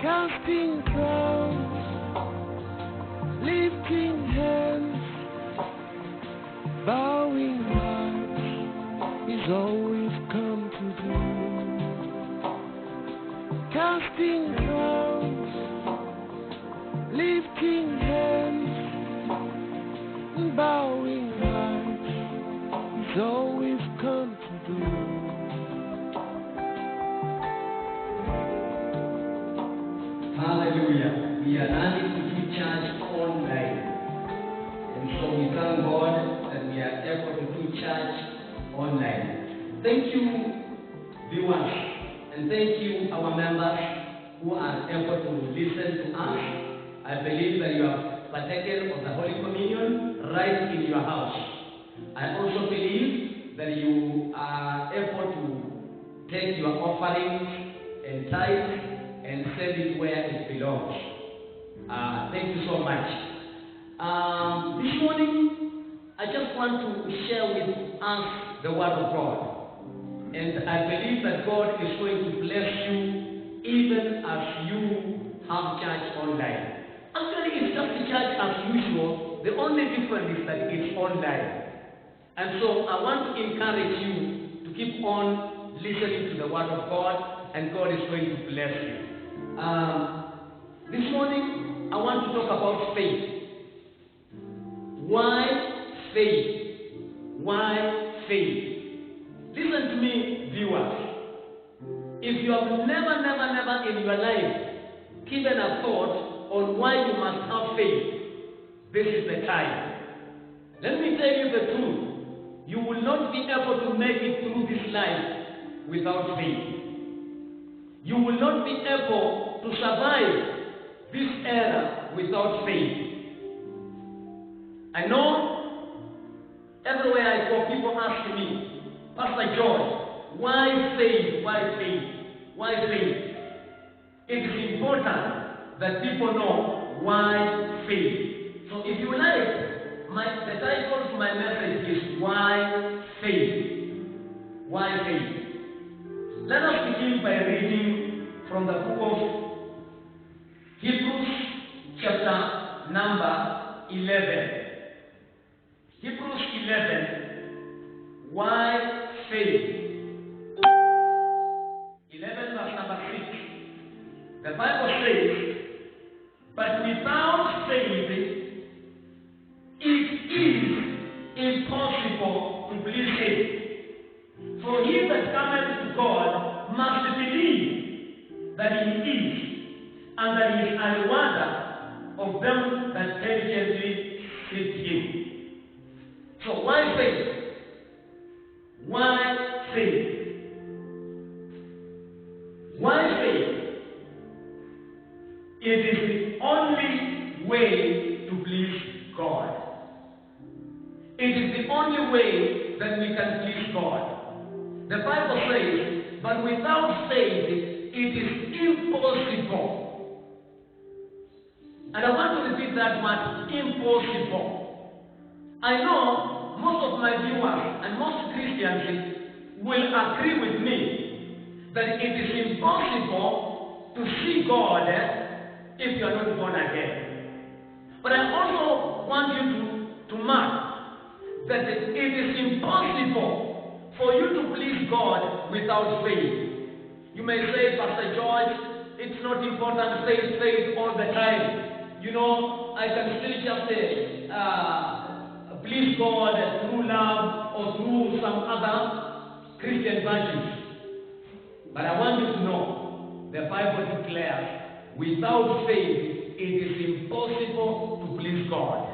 casting crowns, lifting hands, bowing hearts is all we've come to do. Casting crowns, lifting hands, and bowing hearts is all we've come to do. Hallelujah. We are learning to do church online. And so we thank God that we are able to do church online. Thank you, viewers, and thank you, our members who are able to listen to us. I believe that you have partaken of the Holy Communion right in your house. I also believe that you are able to take your offerings and tithes and send it where it belongs. Thank you so much. This morning, I just want to share with us the Word of God. And I believe that God is going to bless you even as you have church online. Actually, it's just the church as usual. The only difference is that it's online. And so I want to encourage you to keep on listening to the Word of God, and God is going to bless you. This morning, I want to talk about faith. Why faith? Why faith? Listen to me, viewers. If you have never in your life given a thought on why you must have faith, this is the time. Let me tell you the truth. You will not be able to make it through this life without faith. You will not be able to survive this era without faith. I know everywhere I go, people ask me, Pastor George, why faith? Why faith? Why faith? It is important that people know why faith. So if you like, the title to my message is Why Faith? Why faith? Let us begin by reading from the book of Hebrews, chapter number 11. Hebrews 11. Why faith? 11 verse number 6. The Bible says, but without faith, it is impossible to please Him. For he that cometh to God must believe that He is, and that He is a rewarder of them that diligently seek Him. So why faith? Why faith? Why faith? It is the only way to please God. It is the only way that we can please God. The Bible says, but without faith, it is impossible. And I want to repeat that word, impossible. I know most of my viewers and most Christians will agree with me that it is impossible to see God if you are not born again. But I also want you to mark that it is impossible for you to please God without faith. You may say, Pastor George, it's not important faith all the time. You know, I can still just please God through love or through some other Christian virtues. But I want you to know, the Bible declares, without faith, it is impossible to please God.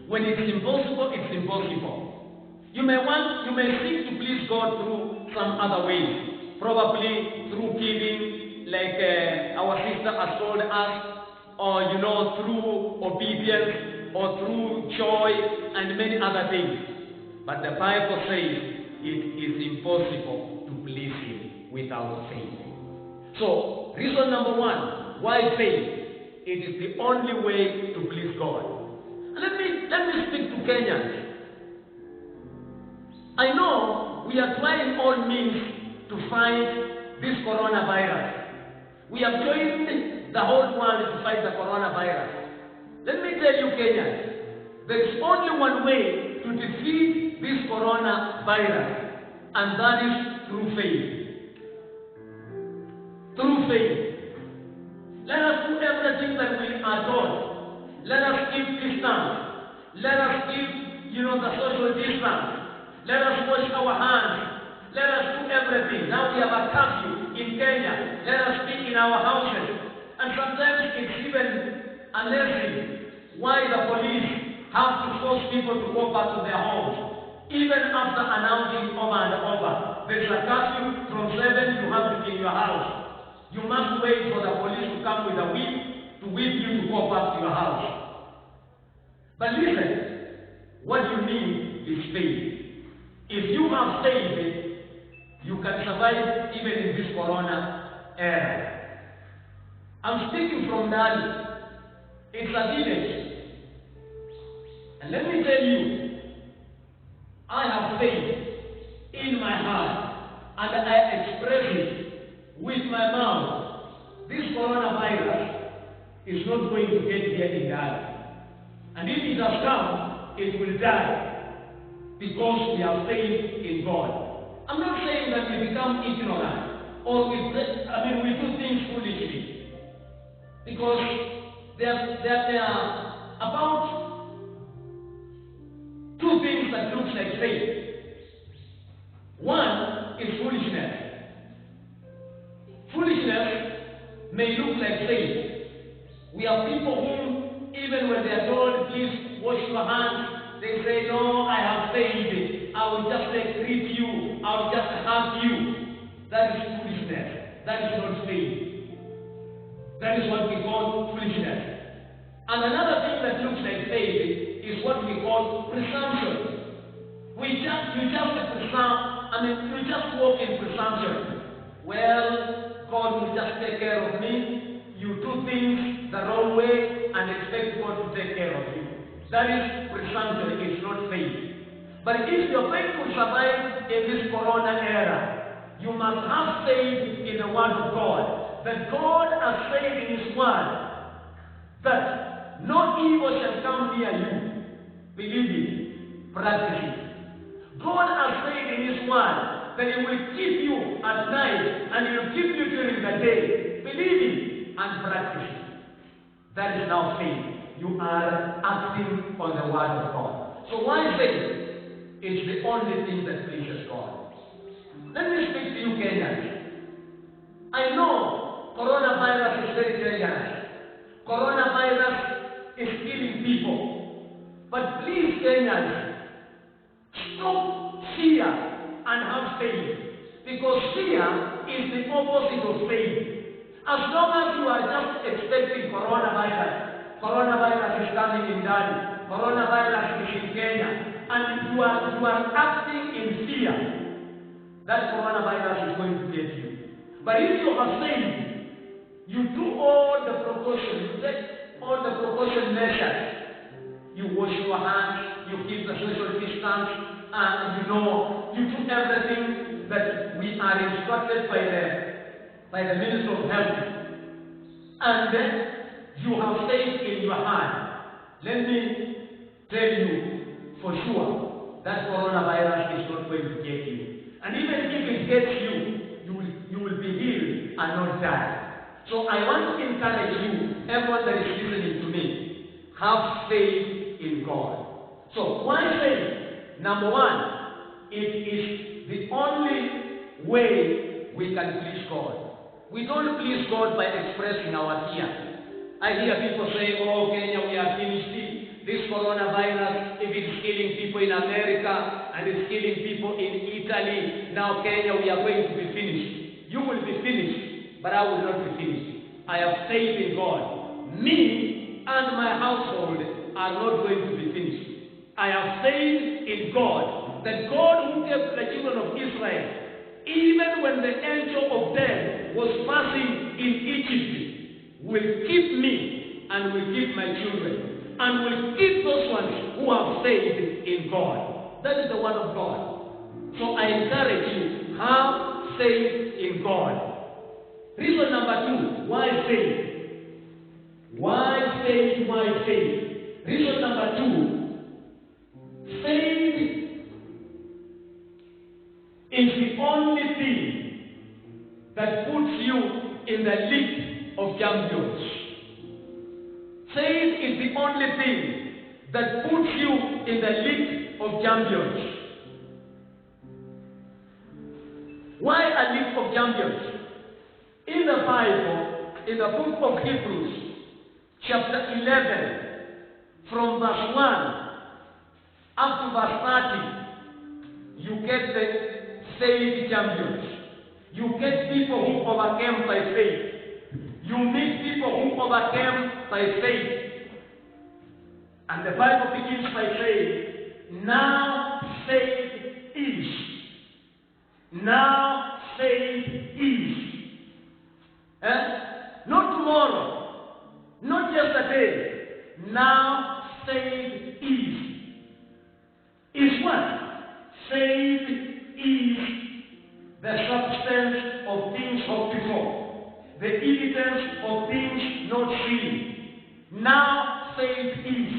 When it's impossible, it's impossible. You may seek to please God through some other ways, probably through giving, like our sister has told us, or through obedience, or through joy, and many other things. But the Bible says it is impossible to please Him without faith. So, reason number one, why faith? It is the only way to please God. Let me speak to Kenyans. I know we are trying all means to fight this coronavirus. We have joined the whole world to fight the coronavirus. Let me tell you, Kenyans, there is only one way to defeat this coronavirus, and that is through faith. Through faith. Let us do everything that we are taught. Let us keep distance. Let us keep, the social distance. Let us wash our hands. Let us do everything. Now we have a curfew in Kenya. Let us be in our houses. And sometimes it's even a lesson why the police have to force people to go back to their homes. Even after announcing over and over, there's a curfew from 7, you have to be in your house. You must wait for the police to come with a whip to whip you to go back to your house. But listen, what you need is faith. If you have faith, you can survive even in this corona era. I'm speaking from Nali. It's a village. And let me tell you, I have faith in my heart, and I express it with my mouth. This coronavirus is not going to get here in Ghana. And if it has come, it will die, because we have faith in God. I'm not saying that we become ignorant, or we do things foolishly, because there are about two things that looks like faith. One is foolishness. Foolishness may look like faith. We have people whom, even when they are told, please wash your hands, they say, no, I have faith. I will just greet you. I will just hug you. That is foolishness. That is not faith. That is what we call foolishness. And another thing that looks like faith is what we call presumption. You just walk in presumption. Well, God will just take care of me. You do things the wrong way and expect God to take care of you. That is presumption. It's not faith. But if you're going to survive in this corona era, you must have faith in the word of God. That God has said in His word that no evil shall come near you. Believe it. Practice it. God has said in His word that He will keep you at night and He will keep you during the day. Believe it and practice it. That is now faith. You are acting on the word of God. So why faith? It's the only thing that pleases God. Let me speak to you, Kenyans. I know coronavirus is very dangerous. Coronavirus is killing people. But please, Kenyans, stop fear and have faith. Because fear is the opposite of faith. As long as you are just expecting coronavirus is coming in Ghana, coronavirus is in Kenya, and you are acting in fear, that coronavirus is going to get you. But if you have faith, you do all the precautions, you take all the precaution measures. You wash your hands, you keep the social distance, and you do everything that we are instructed by the Minister of Health. And then you have faith in your heart. Let me tell you for sure that coronavirus is not going to get you. And even if it gets you, you will be healed and not die. So I want to encourage you, everyone that is listening to me, have faith in God. So why faith? Number one, it is the only way we can please God. We don't please God by expressing our fear. I hear people saying, oh, Kenya, we are finished. This coronavirus, if it's killing people in America and it's killing people in Italy, now Kenya, we are going to be finished. You will be finished, but I will not be finished. I have faith in God. Me and my household are not going to be finished. I have faith in God, that God who gave the children of Israel, even when the angel of death was passing in Egypt, will keep me and will keep my children and will keep those ones who have faith in God. That is the word of God. So I encourage you, have faith in God. Reason number 2, why faith? Why faith? Why faith? Reason number 2, faith is the only thing that puts you in the league of champions. Faith is the only thing that puts you in the league of champions. Why a league of champions? In the Bible, in the book of Hebrews, chapter 11, from verse 1 up to verse 30, you get the faith champions. You get people who overcame by faith. You meet people who overcame by faith. And the Bible begins by saying, now faith is. Now faith is. Not tomorrow, not yesterday. Now faith is. Is what? Faith is the substance of things hoped for, the evidence of things not seen. Now faith is.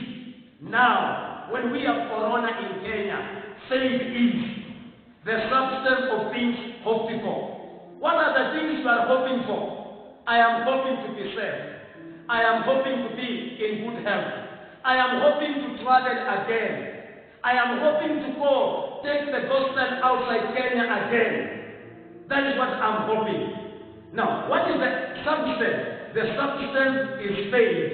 Now, when we have corona in Kenya, faith is the substance of things hoped for. What are the things you are hoping for? I am hoping to be safe. I am hoping to be in good health. I am hoping to travel again. I am hoping to go take the gospel outside Kenya again. That is what I'm hoping. Now, what is the substance? The substance is faith.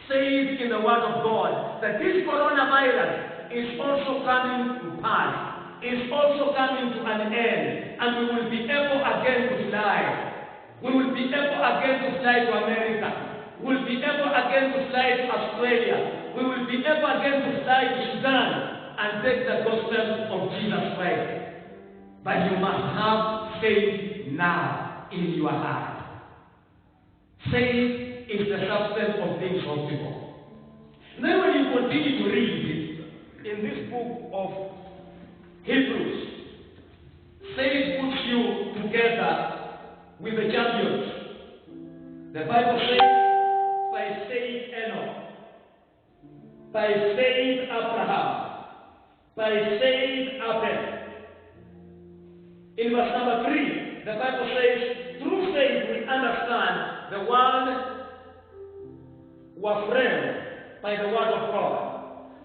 Faith in the word of God. That this coronavirus is also coming to pass. Is also coming to an end. And we will be able again to fly. We will be able again to fly to America. We will be able again to fly to Australia. We will be able again to fly to Sudan and take the gospel of Jesus Christ. But you must have faith now in your heart. Faith is the substance of things hoped for. Then when you continue to read in this book of Hebrews, faith puts you together with the champions. The Bible says, by faith Enoch, by faith Abraham, by faith Abel. In verse number 3, the Bible says, through faith we understand the world was framed by the word of God,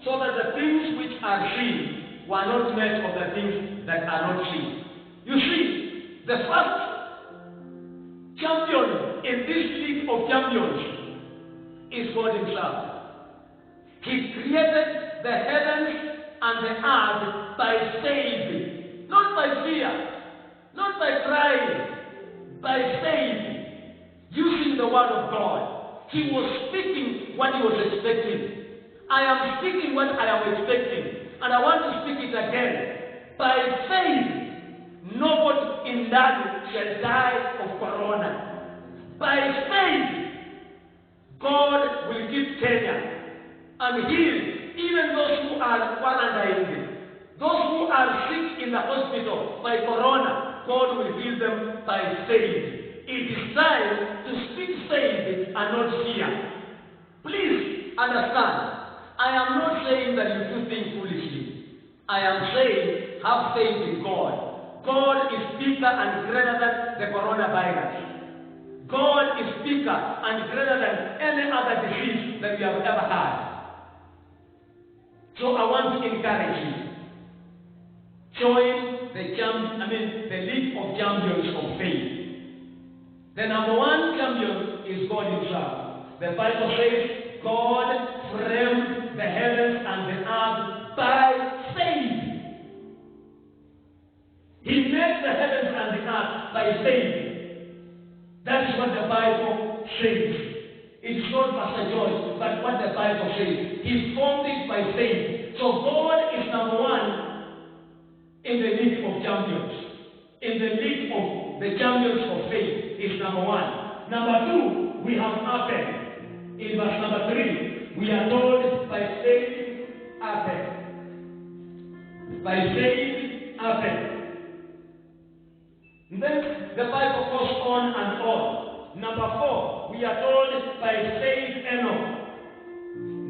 so that the things which are seen were not made of the things that are not seen. You see, the first champion in this league of champions is God Himself. He created the heavens and the earth by faith, not by fear, not by crying, by faith, using the word of God. He was speaking what he was expecting. I am speaking what I am expecting, and I want to speak it again. By faith, nobody in that shall die of corona. By faith, God will keep Kenya and heal even those who are quarantined. Those who are sick in the hospital by corona, God will heal them by faith. It is time to speak faith and not fear. Please understand, I am not saying that you do things foolishly. I am saying have faith in God. God is bigger and greater than the coronavirus. God is bigger and greater than any other disease that we have ever had. So I want to encourage you. Join the League of Champions of Faith. The number one champion is God Himself. The Bible says God framed the heavens and the earth by faith. He made the heavens and the earth by faith. That is what the Bible says. It's not Pastor George, but what the Bible says. He formed it by faith. So God is number one in the League of Champions. In the League of the Champions of Faith is number one. Number two, we have Abel. In verse number 3, we are told by faith Abel. By faith Abel. Then the Bible goes on and on. Number 4, we are told by faith Enoch.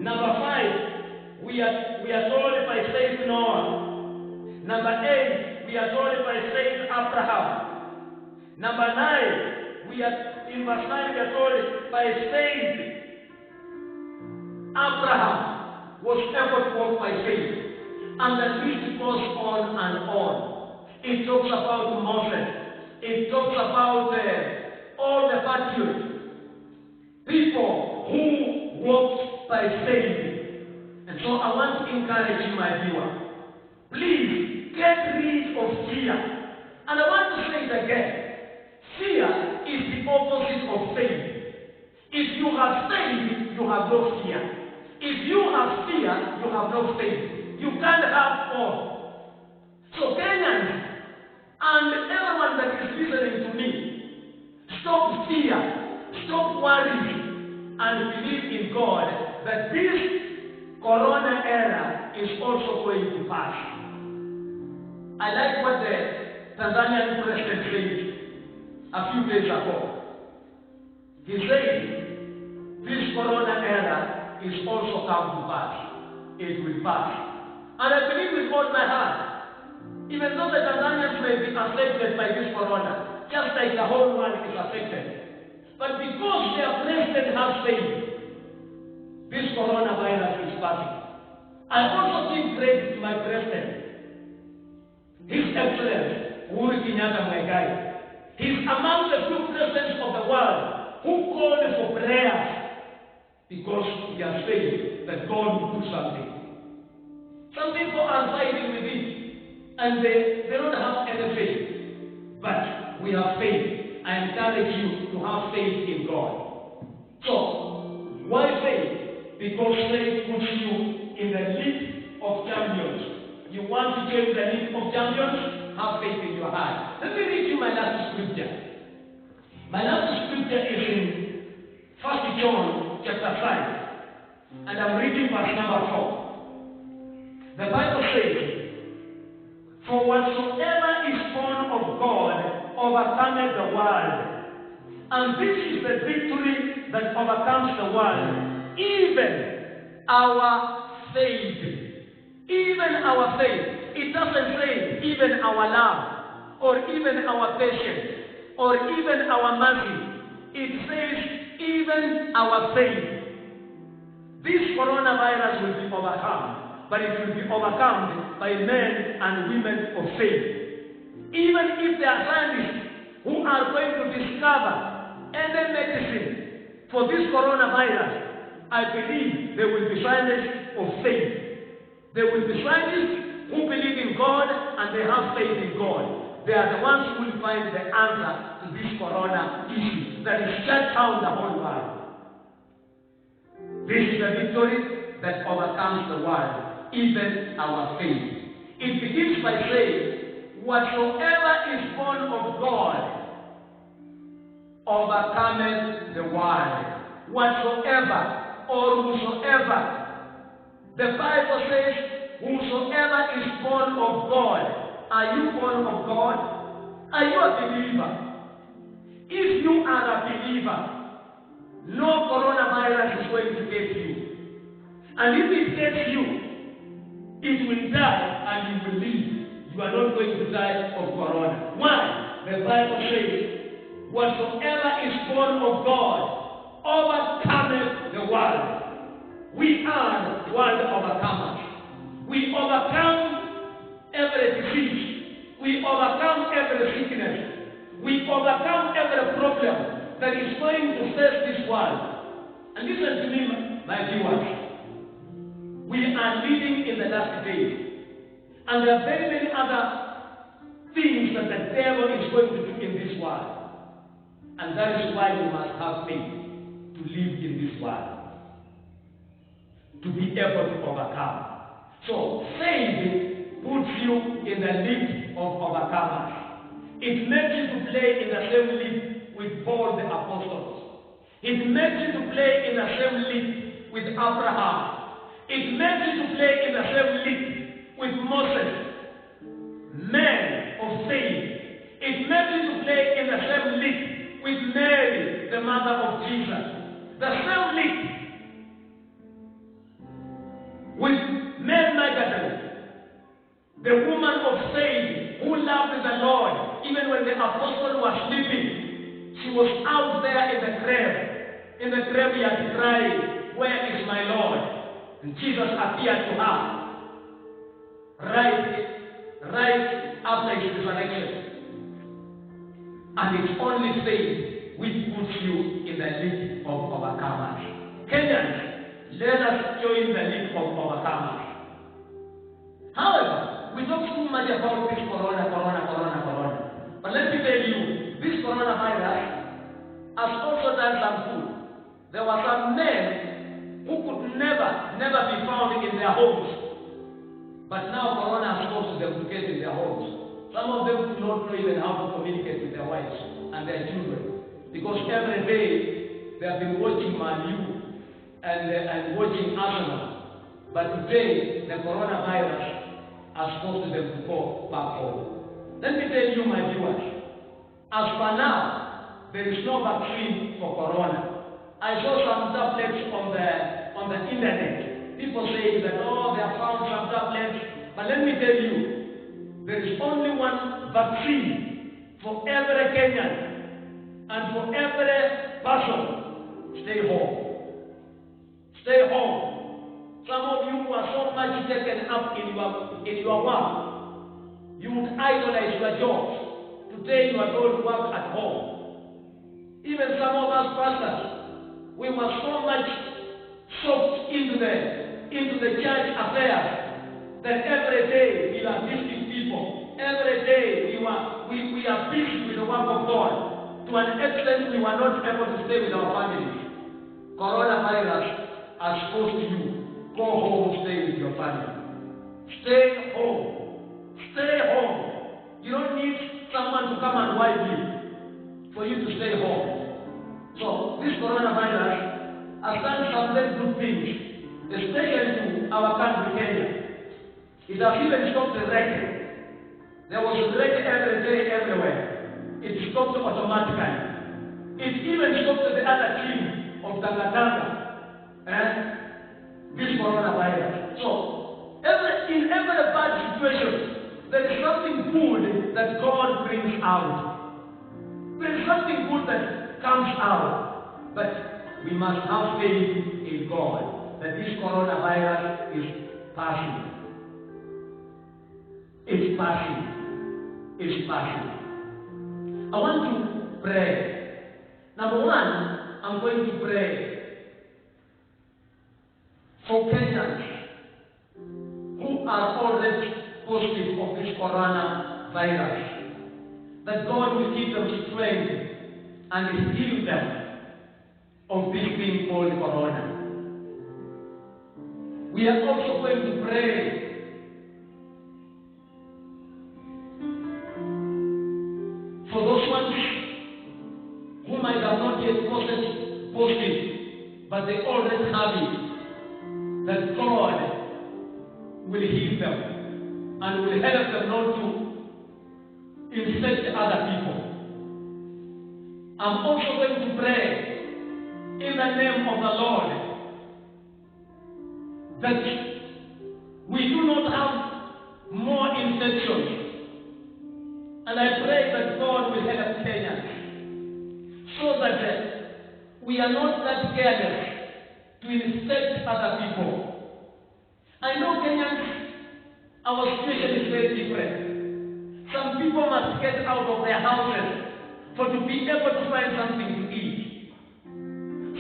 Number 5, we are told by faith Noah. Number 8, we are told by faith Abraham. Number 9, in verse 9 we are told by faith Abraham was able to walk by faith. And the list goes on and on. It talks about Moses. It talks about all the patriots, people who walked by faith. And so I want to encourage you, my viewer, please get rid of fear. And I want to say it again. Fear is the opposite of faith. If you have faith, you have no fear. If you have fear, you have no faith. You can't have both. So Kenyans and everyone that is listening to me, stop fear, stop worrying, and believe in God that this corona era is also going to pass. I like what the Tanzanian president said a few days ago. He said, this corona era is also come to pass. It will pass. And I believe with all my heart, even though the Tanzanians may be affected by this corona, just like the whole world is affected, but because their president has faith, this coronavirus is passing. I also give credit to my president, His Excellency Uhuru Kenyatta Muigai. He's among the few presidents of the world who called for prayers because he has faith that God will do something. Some people are fighting with it, and they don't have any faith. But we have faith. I encourage you to have faith in God. So, why faith? Because faith puts you in the league of champions. You want to join the league of champions? Have faith in your heart. Let me read you my last scripture. My last scripture is in 1 John chapter 5. And I'm reading verse number 4. The Bible says, for whatsoever is born of God overcometh the world. And this is the victory that overcomes the world, even our faith. Even our faith. It doesn't say even our love, or even our patience, or even our mercy. It says even our faith. This coronavirus will be overcome. But it will be overcome by men and women of faith. Even if there are scientists who are going to discover any medicine for this coronavirus, I believe there will be scientists of faith. There will be scientists who believe in God and they have faith in God. They are the ones who will find the answer to this corona issue that is shut down the whole world. This is the victory that overcomes the world. Even our faith. It begins by saying, whatsoever is born of God overcometh the world. Whatsoever or whosoever. The Bible says, whosoever is born of God. Are you born of God? Are you a believer? If you are a believer, no coronavirus is going to get you. And if it gets you, it will die and you will live. You are not going to die of corona. Why? The Bible says, whatsoever is born of God overcometh the world. We are world overcomers. We overcome every disease. We overcome every sickness. We overcome every problem that is going to face this world. And listen to me, my viewers. We are living in the last days. And there are very many other things that the devil is going to do in this world. And that is why we must have faith to live in this world. To be able to overcome. So, faith puts you in the league of overcomers. It makes you to play in the same league with Paul the Apostle. It makes you to play in the same league with Abraham. It makes you to play in the same league with Moses. Men of faith. It made him to play in the same league with Mary, the mother of Jesus. The same league with Mary Magdalene, the woman of faith who loved the Lord. Even when the apostles were sleeping, she was out there in the grave. In the graveyard crying, "Where is my Lord?" And Jesus appeared to her right after his resurrection. And it's only faith which puts you in the league of overcomers. Kenyans, let us join the league of overcomers. However, we talk too much about this corona. But let me tell you, this coronavirus has also done some good. There were some men who could never be found in their homes. But now corona has caused them to get in their homes. Some of them do not know even how to communicate with their wives and their children. Because every day they have been watching Man U and watching Arsenal. But today the coronavirus has caused them to go back home. Let me tell you, my viewers, as for now, there is no vaccine for corona. I saw some tablets on the internet. People say that, oh, they have found some tablets. But let me tell you, there is only one vaccine for every Kenyan and for every person. Stay home. Stay home. Some of you who are so much taken up in your work, you would idolize your jobs. Today you are going to work at home. Even some of us pastors, we were so much soaked into the church affairs that every day we are visiting people. Every day we are busy with the work of God. To an extent we were not able to stay with our families. Coronavirus has forced you. Go home, stay with your family. Stay home. Stay home. You don't need someone to come and wipe you for you to stay home. So this coronavirus has done some very good things, especially to our country, Kenya. It has even stopped the wreck. There was a wreck every day, everywhere. It stopped automatically. It even stopped the other team of Tangatanga. This coronavirus. So, in every bad situation, there is something good that God brings out. There is something good that comes out. But we must have faith in God that this coronavirus is passing. It's passing. It's passing. I want to pray. Number one, I'm going to pray for Kenyans who are already positive of this coronavirus, that God will give them strength and heal them of this thing called corona. We are also going to pray for those ones who might have not yet tested positive, but they already have it, that God will heal them and will help them not to infect other people. I'm also going to pray in the name of the Lord that we do not have more infections. And I pray that God will help Kenyans so that we are not that careless to infect other people. I know Kenyans, our situation is very different. Some people must get out of their houses to be able to find something to eat.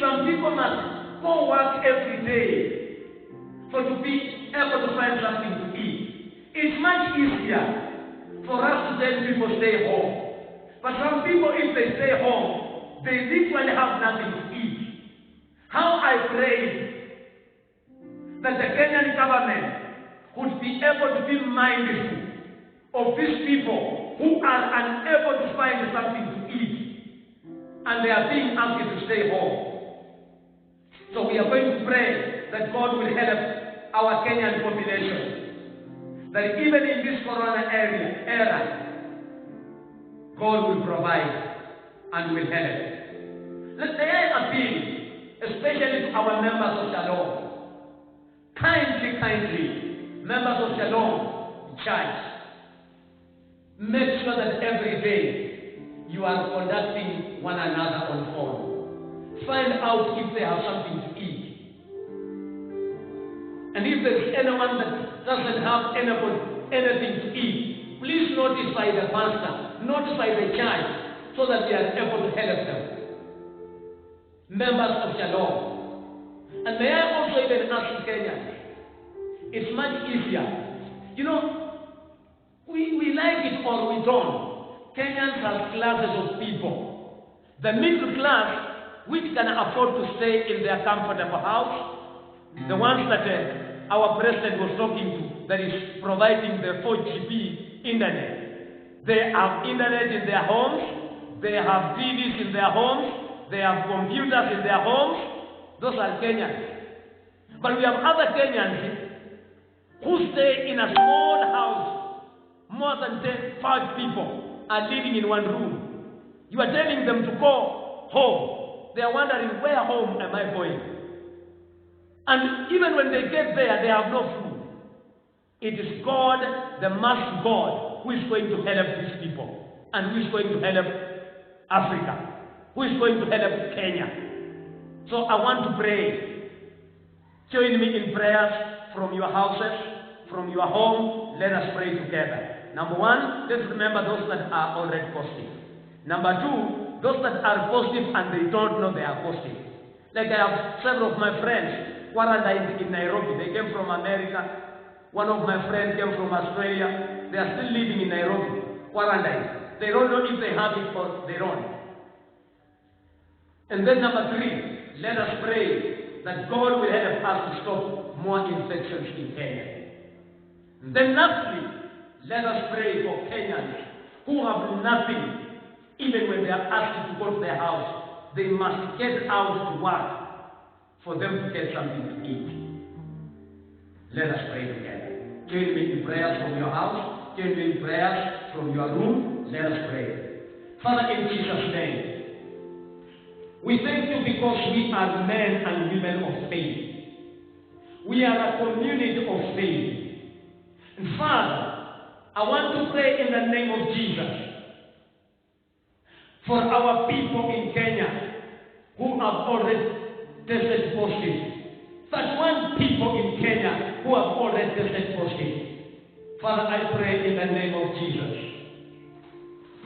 Some people must go work every day to be able to find something to eat. It's much easier for us to tell people stay home. But some people, if they stay home, they literally have nothing to eat. How I pray that the Kenyan government would be able to be mindful of these people who are unable to find something to eat and they are being asked to stay home. So we are going to pray that God will help our Kenyan population, that even in this corona era, God will provide and will help. May I appeal, especially to our members of Shalom. Kindly, members of Shalom Church, make sure that every day you are contacting one another on phone. Find out if they have something to eat. And if there is anyone that doesn't have anything to eat, please notify the pastor, notify the church, so that they are able to help them. Members of Shalom. And may I also even ask Kenyans, it's much easier. You know, we like it or we don't. Kenyans have classes of people. The middle class, which can afford to stay in their comfortable house, the ones that our president was talking to, that is providing the 4GB internet. They have internet in their homes, they have TVs in their homes, they have computers in their homes. Those are Kenyans. But we have other Kenyans who stay in a small house. More than 5 people are living in one room. You are telling them to go home. They are wondering, where home am I going? And even when they get there, they have no food. It is God, the master God, who is going to help these people. And who is going to help Africa. Who is going to help Kenya. So I want to pray. Join me in prayers from your houses, from your home. Let us pray together. Number 1, let's remember those that are already positive. Number 2, those that are positive and they don't know they are positive. Like I have several of my friends quarantined in Nairobi. They came from America. One of my friends came from Australia. They are still living in Nairobi, quarantined. They don't know if they have it or they don't. And then number 3, let us pray that God will help us to stop more infections in Kenya. And then lastly, let us pray for Kenyans who have nothing. Even when they are asked to go to their house, they must get out to work for them to get something to eat. Let us pray together. Join me in prayers from your house. Join me in prayers from your room. Let us pray. Father, in Jesus' name, we thank you because we are men and women of faith. We are a community of faith. And Father, I want to pray in the name of Jesus for our people in Kenya who have already tested positive. 31 people in Kenya who have already tested positive. Father, I pray in the name of Jesus.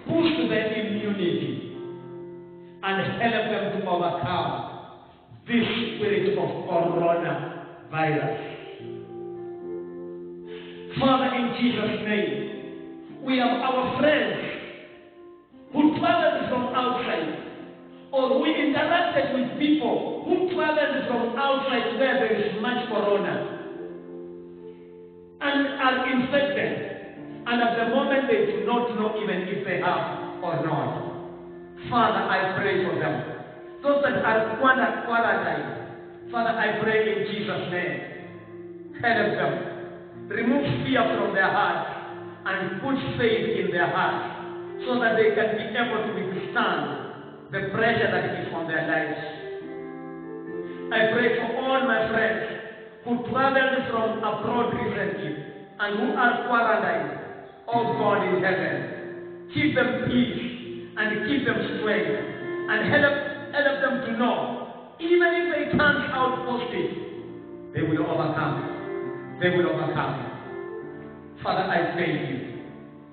Boost their immunity and help them to overcome this spirit of coronavirus. Father, in Jesus' name, we have our friends who traveled from outside, or we interacted with people who traveled from outside where there is much corona and are infected, and at the moment they do not know even if they have or not. Father, I pray for them. Those that are quarantined, Father, I pray in Jesus' name. Help them. Remove fear from their hearts and put faith in their hearts so that they can be able to withstand the pressure that is on their lives. I pray for all my friends who traveled from abroad recently and who are quarantined. Oh God in heaven, keep them peace and keep them strength and help them to know, even if they turn out positive, they will overcome. They will overcome. Father, I thank you.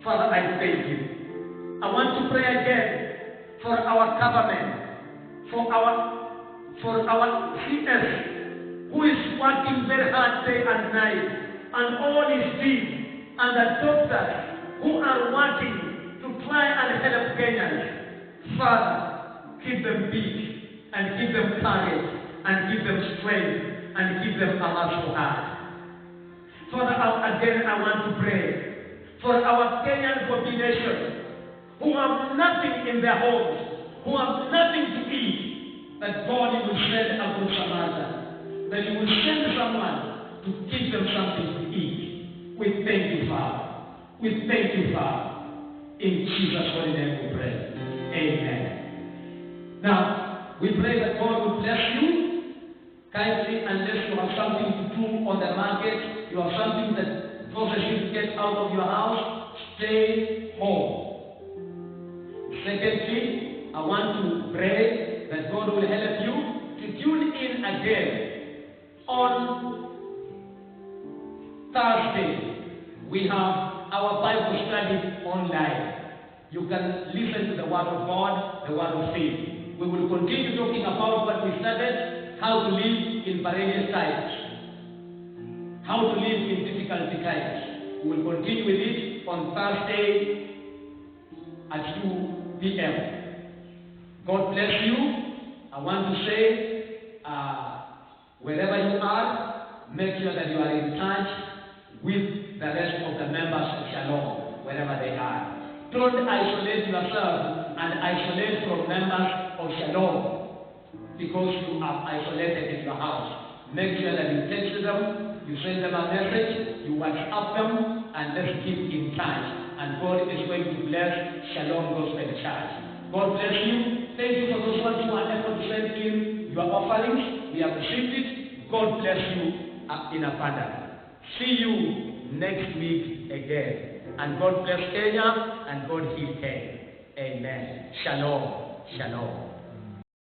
Father, I thank you. I want to pray again for our government, for our CS, who is working very hard day and night, and all his team, and the doctors who are working to try and help Kenyans. Father, keep them peace, and give them courage, and give them strength, and give them a heart. Father, again I want to pray for our Kenyan population who have nothing in their homes, who have nothing to eat, that God, you will send a good Samaritan, that you will send someone to give them something to eat. We thank you, Father. We thank you, Father. In Jesus' holy name we pray. Amen. Now, we pray that God will bless you kindly, unless you have something to do on the market, you have something that causes you to get out of your house, stay home. Secondly, I want to pray that God will help you to tune in again on Thursday. We have our Bible study online. You can listen to the Word of God, the Word of faith. We will continue talking about what we started, how to live in perilous times, how to live in difficult times. We will continue with it on Thursday at 2 p.m. God bless you. I want to say, wherever you are, make sure that you are in touch with the rest of the members of Shalom, wherever they are. Don't isolate yourself and isolate from members of Shalom because you are isolated in your house. Make sure that you text them, you send them a message, you WhatsApp them, and let's keep in touch. And God is going to bless Shalom Gospel Church. God bless you. Thank you for those ones who are able to send in your offerings. We have received it. God bless you in abundance. See you next week again. And God bless Kenya and God heal Kenya. Amen. Shalom. Shalom.